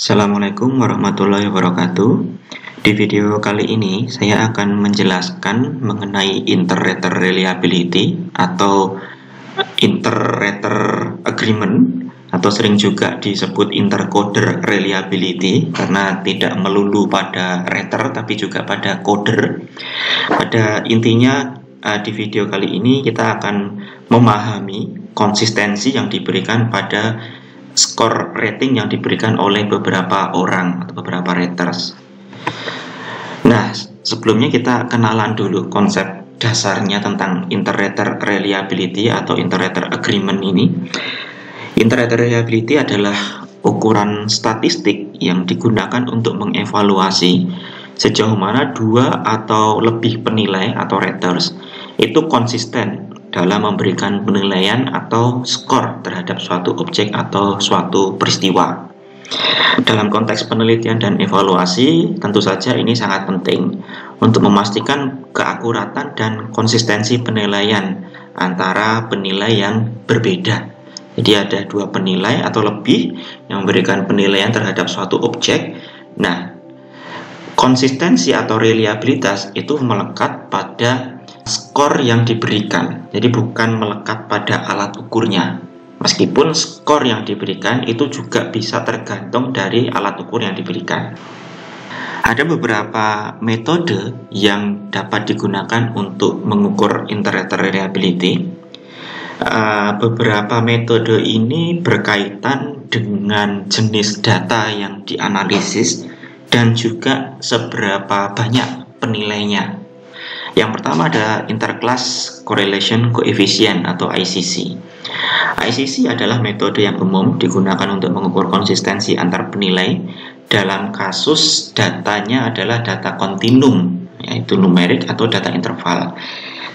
Assalamualaikum warahmatullahi wabarakatuh. Di video kali ini saya akan menjelaskan mengenai inter-rater reliability atau inter-rater agreement, atau sering juga disebut intercoder reliability karena tidak melulu pada rater tapi juga pada coder. Pada intinya di video kali ini kita akan memahami konsistensi yang diberikan pada skor rating yang diberikan oleh beberapa orang atau beberapa raters. Nah, sebelumnya kita kenalan dulu konsep dasarnya tentang inter-rater reliability atau inter-rater agreement ini. Inter-rater reliability adalah ukuran statistik yang digunakan untuk mengevaluasi sejauh mana dua atau lebih penilai atau raters itu konsisten dalam memberikan penilaian atau skor terhadap suatu objek atau suatu peristiwa. Dalam konteks penelitian dan evaluasi, tentu saja ini sangat penting untuk memastikan keakuratan dan konsistensi penilaian antara penilai yang berbeda. Jadi ada dua penilai atau lebih yang memberikan penilaian terhadap suatu objek. Nah, konsistensi atau reliabilitas itu melekat pada skor yang diberikan, jadi bukan melekat pada alat ukurnya. Meskipun skor yang diberikan itu juga bisa tergantung dari alat ukur yang diberikan. Ada beberapa metode yang dapat digunakan untuk mengukur inter-rater reliability. Beberapa metode ini berkaitan dengan jenis data yang dianalisis dan juga seberapa banyak penilainya. Yang pertama ada Interclass Correlation Coefficient atau ICC. ICC adalah metode yang umum digunakan untuk mengukur konsistensi antar penilai dalam kasus datanya adalah data kontinum, yaitu numerik atau data interval.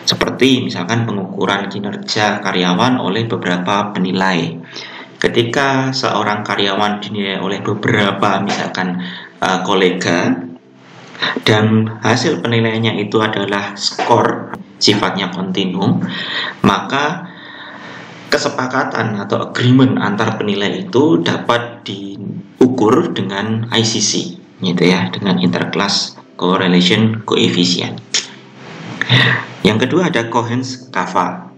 Seperti misalkan pengukuran kinerja karyawan oleh beberapa penilai. Ketika seorang karyawan dinilai oleh beberapa misalkan kolega, dan hasil penilaiannya itu adalah skor sifatnya kontinum, maka kesepakatan atau agreement antar penilai itu dapat diukur dengan ICC, gitu ya, dengan Interclass Correlation Coefficient. Yang kedua ada Cohen-Skaffa.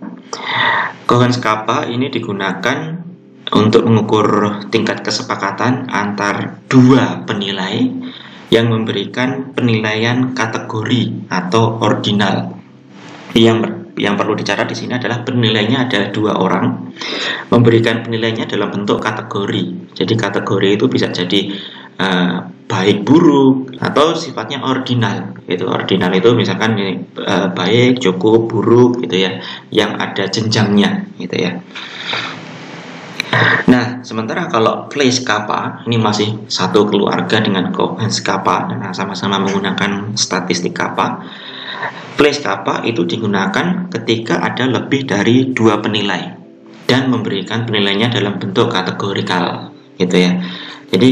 Cohen-Skaffa ini digunakan untuk mengukur tingkat kesepakatan antar dua penilai yang memberikan penilaian kategori atau ordinal. Yang perlu dicatat di sini adalah penilainya ada dua orang, memberikan penilaiannya dalam bentuk kategori. Jadi kategori itu bisa jadi baik buruk atau sifatnya ordinal. Itu ordinal itu misalkan baik, cukup, buruk gitu ya, yang ada jenjangnya gitu ya. Nah, sementara kalau Clay-Skaffa ini masih satu keluarga dengan Cohen-Skaffa dan sama-sama menggunakan statistik kappa. Clay-Skaffa itu digunakan ketika ada lebih dari dua penilai dan memberikan penilaiannya dalam bentuk kategorikal, gitu ya. Jadi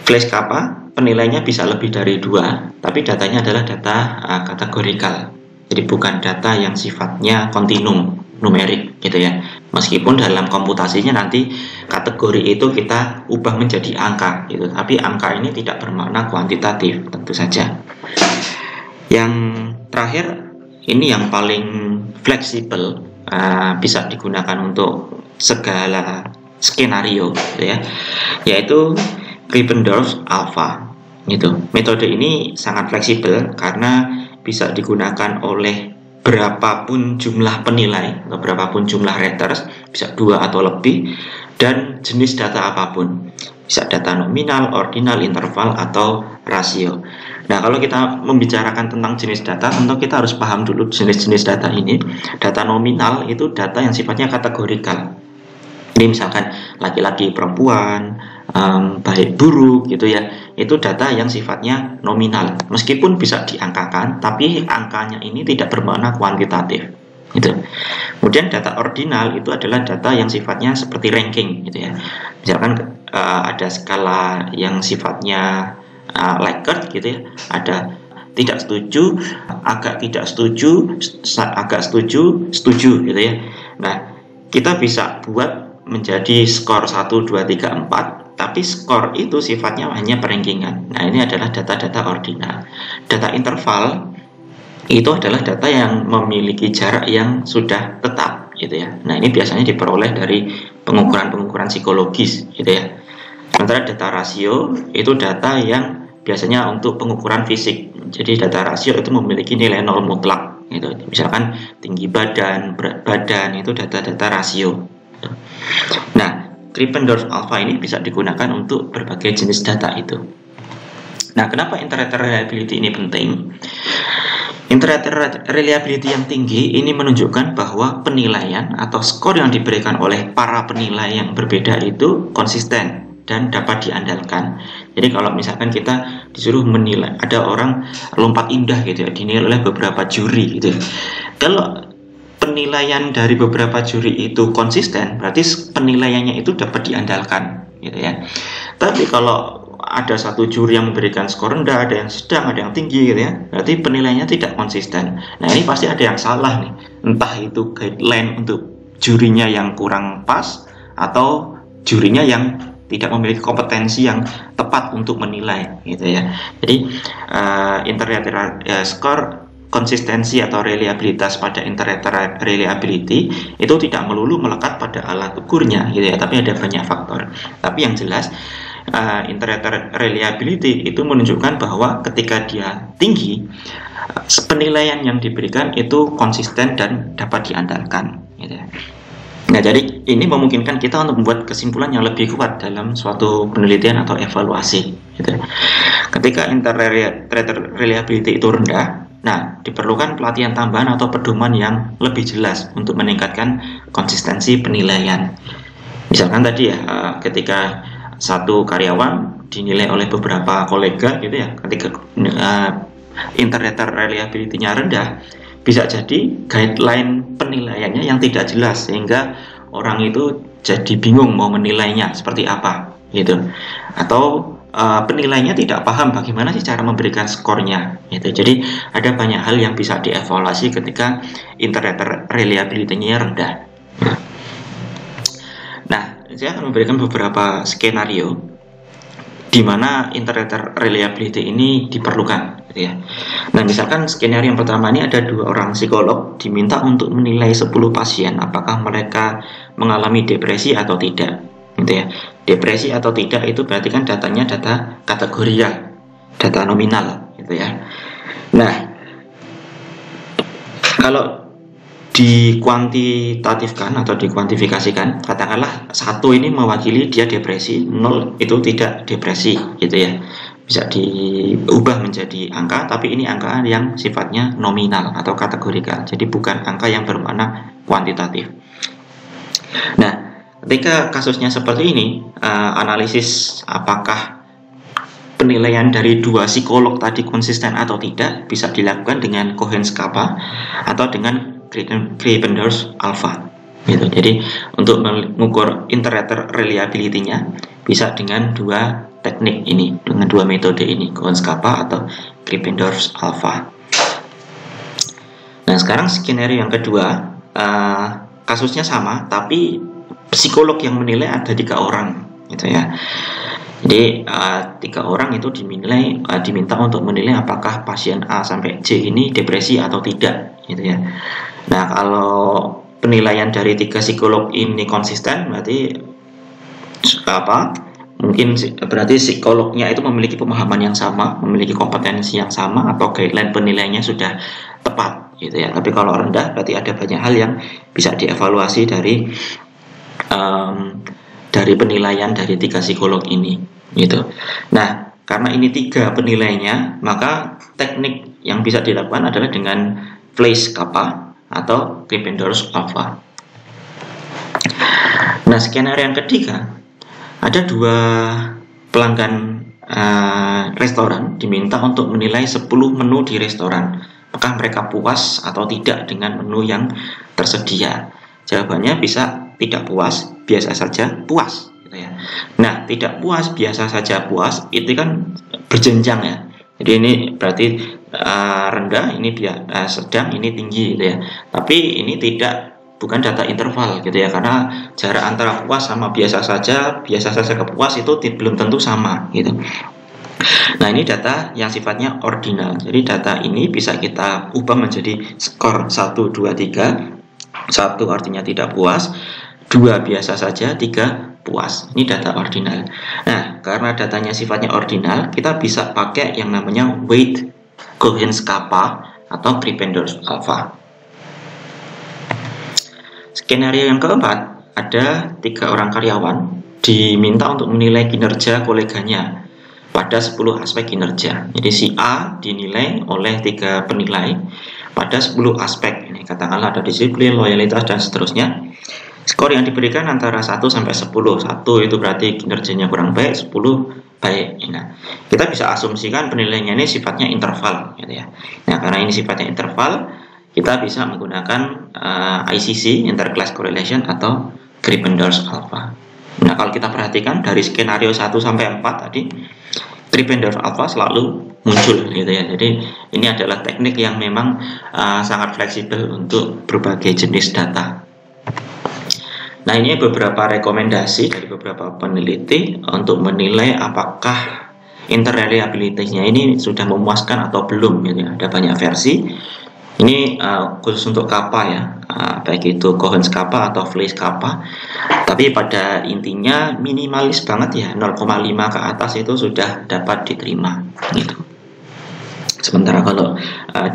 Clay-Skaffa penilainya bisa lebih dari dua, tapi datanya adalah data kategorikal. Jadi bukan data yang sifatnya kontinum, numerik, gitu ya. Meskipun dalam komputasinya nanti kategori itu kita ubah menjadi angka gitu, tapi angka ini tidak bermakna kuantitatif tentu saja. Yang terakhir ini yang paling fleksibel, bisa digunakan untuk segala skenario gitu ya, yaitu Krippendorff alpha gitu. Metode ini sangat fleksibel karena bisa digunakan oleh berapapun jumlah penilai atau berapapun jumlah raters, bisa dua atau lebih, dan jenis data apapun, bisa data nominal, ordinal, interval, atau rasio. Nah, kalau kita membicarakan tentang jenis data, tentu kita harus paham dulu jenis-jenis data ini. Data nominal itu data yang sifatnya kategorikal. Ini misalkan laki-laki, perempuan, baik buruk gitu ya, itu data yang sifatnya nominal, meskipun bisa diangkakan, tapi angkanya ini tidak bermakna kuantitatif gitu. Kemudian data ordinal itu adalah data yang sifatnya seperti ranking gitu ya, misalkan ada skala yang sifatnya Likert gitu ya, ada tidak setuju, agak tidak setuju, agak setuju, setuju gitu ya. Nah, kita bisa buat menjadi skor 1, 2, 3, 4 tapi skor itu sifatnya hanya perankingan. Nah, ini adalah data-data ordinal. Data interval itu adalah data yang memiliki jarak yang sudah tetap gitu ya. Nah, ini biasanya diperoleh dari pengukuran-pengukuran psikologis gitu ya. Sementara data rasio itu data yang biasanya untuk pengukuran fisik. Jadi data rasio itu memiliki nilai nol mutlak gitu. Misalkan tinggi badan, berat badan, itu data-data rasio. Nah, Krippendorff alpha ini bisa digunakan untuk berbagai jenis data itu. Nah, kenapa inter-rater reliability ini penting? Inter-rater reliability yang tinggi ini menunjukkan bahwa penilaian atau skor yang diberikan oleh para penilai yang berbeda itu konsisten dan dapat diandalkan. Jadi kalau misalkan kita disuruh menilai, ada orang lompat indah gitu ya, dinilai oleh beberapa juri gitu. Kalau penilaian dari beberapa juri itu konsisten, berarti penilaiannya itu dapat diandalkan gitu ya. Tapi kalau ada satu juri yang memberikan skor rendah, ada yang sedang, ada yang tinggi gitu ya, berarti penilaiannya tidak konsisten. Nah, ini pasti ada yang salah nih, entah itu guideline untuk jurinya yang kurang pas atau jurinya yang tidak memiliki kompetensi yang tepat untuk menilai gitu ya. Jadi inter-rater skor konsistensi atau reliabilitas pada inter-rater reliability itu tidak melulu melekat pada alat ukurnya gitu ya, tapi ada banyak faktor. Tapi yang jelas inter-rater reliability itu menunjukkan bahwa ketika dia tinggi, penilaian yang diberikan itu konsisten dan dapat diandalkan gitu ya. Nah, jadi ini memungkinkan kita untuk membuat kesimpulan yang lebih kuat dalam suatu penelitian atau evaluasi gitu. Ketika inter-rater reliability itu rendah, nah diperlukan pelatihan tambahan atau pedoman yang lebih jelas untuk meningkatkan konsistensi penilaian. Misalkan tadi ya, ketika satu karyawan dinilai oleh beberapa kolega gitu ya, ketika inter-rater reliability-nya rendah, bisa jadi guideline penilaiannya yang tidak jelas sehingga orang itu jadi bingung mau menilainya seperti apa gitu, atau penilainya tidak paham bagaimana sih cara memberikan skornya gitu. Jadi ada banyak hal yang bisa dievaluasi ketika inter-rater reliability-nya rendah. Nah, saya akan memberikan beberapa skenario di mana inter-rater reliability ini diperlukan gitu ya. Nah, misalkan skenario yang pertama ini ada 2 orang psikolog diminta untuk menilai 10 pasien apakah mereka mengalami depresi atau tidak gitu ya. Depresi atau tidak itu berarti kan datanya data kategorial, data nominal gitu ya. Nah, kalau dikuantitatifkan atau dikuantifikasikan, katakanlah 1 ini mewakili dia depresi, 0 itu tidak depresi gitu ya. Bisa diubah menjadi angka, tapi ini angka yang sifatnya nominal atau kategorikal, jadi bukan angka yang bermakna kuantitatif. Nah, ketika kasusnya seperti ini, analisis apakah penilaian dari 2 psikolog tadi konsisten atau tidak bisa dilakukan dengan Cohen-Skapa atau dengan Krippendorff alpha gitu. Jadi untuk mengukur inter-rater reliability-nya bisa dengan 2 teknik ini, dengan 2 metode ini, Cohen-Skapa atau Krippendorff alpha. Nah, sekarang skenario yang kedua, kasusnya sama tapi psikolog yang menilai ada 3 orang gitu ya. Jadi 3 orang itu diminta untuk menilai apakah pasien A sampai C ini depresi atau tidak gitu ya. Nah, kalau penilaian dari 3 psikolog ini konsisten, berarti mungkin berarti psikolognya itu memiliki pemahaman yang sama, memiliki kompetensi yang sama, atau guideline penilaiannya sudah tepat gitu ya. Tapi kalau rendah, berarti ada banyak hal yang bisa dievaluasi dari penilaian dari 3 psikolog ini gitu. Nah, karena ini 3 penilainya, maka teknik yang bisa dilakukan adalah dengan Fleiss-Skapa atau Krippendorff alpha. Nah, skenario yang ketiga, ada 2 pelanggan restoran diminta untuk menilai 10 menu di restoran, apakah mereka puas atau tidak dengan menu yang tersedia. Jawabannya bisa tidak puas, biasa saja, puas gitu ya. Nah, tidak puas, biasa saja, puas itu kan berjenjang ya. Jadi ini berarti rendah, ini sedang, ini tinggi gitu ya. Tapi ini tidak bukan data interval gitu ya, karena jarak antara puas sama biasa saja ke puas itu belum tentu sama gitu. Nah, ini data yang sifatnya ordinal. Jadi data ini bisa kita ubah menjadi skor 1, 2, 3. 1 artinya tidak puas, 2 biasa saja, 3 puas. Ini data ordinal. Nah, karena datanya sifatnya ordinal, kita bisa pakai yang namanya weight Cohen's kappa atau Krippendorff alpha. Skenario yang keempat, ada 3 orang karyawan diminta untuk menilai kinerja koleganya pada 10 aspek kinerja. Jadi si A dinilai oleh 3 penilai pada 10 aspek. Ini katakanlah ada disiplin, loyalitas, dan seterusnya. Skor yang diberikan antara 1 sampai 10. 1 itu berarti kinerjanya kurang baik, 10 baik. Nah, kita bisa asumsikan penilaiannya ini sifatnya interval gitu ya. Nah, karena ini sifatnya interval, kita bisa menggunakan ICC, interclass correlation, atau Krippendorff alpha. Nah, kalau kita perhatikan dari skenario 1 sampai 4 tadi, Krippendorff alpha selalu muncul gitu ya. Jadi ini adalah teknik yang memang sangat fleksibel untuk berbagai jenis data. Nah, ini beberapa rekomendasi dari beberapa peneliti untuk menilai apakah interreliability-nya ini sudah memuaskan atau belum gitu ya. Ada banyak versi. Ini khusus untuk kappa ya, baik itu Cohen's kappa atau Fleiss kappa. Tapi pada intinya minimalis banget ya, 0,5 ke atas itu sudah dapat diterima gitu. Sementara kalau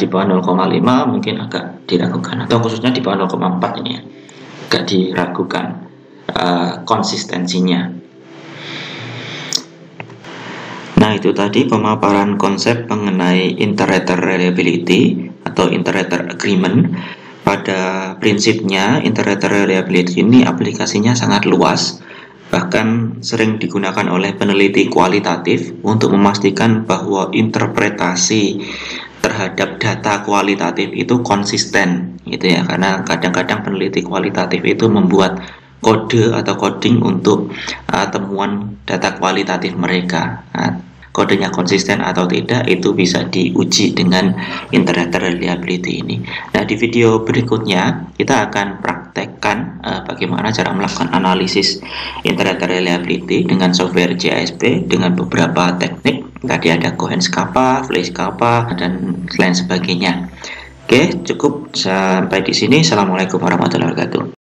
di bawah 0,5 mungkin agak diragukan, atau khususnya di bawah 0,4 ini ya, agak diragukan konsistensinya. Nah, itu tadi pemaparan konsep mengenai inter-rater reliability atau inter-rater agreement. Pada prinsipnya inter-rater reliability ini aplikasinya sangat luas, bahkan sering digunakan oleh peneliti kualitatif untuk memastikan bahwa interpretasi terhadap data kualitatif itu konsisten gitu ya, karena kadang-kadang peneliti kualitatif itu membuat kode atau coding untuk temuan data kualitatif mereka. Kodenya konsisten atau tidak itu bisa diuji dengan inter-rater reliability ini. Nah, di video berikutnya kita akan praktekkan bagaimana cara melakukan analisis inter-rater reliability dengan software JASP dengan beberapa teknik. Tadi ada Cohen's kappa, Fleiss kappa, dan lain sebagainya. Oke, cukup sampai di sini. Assalamualaikum warahmatullahi wabarakatuh.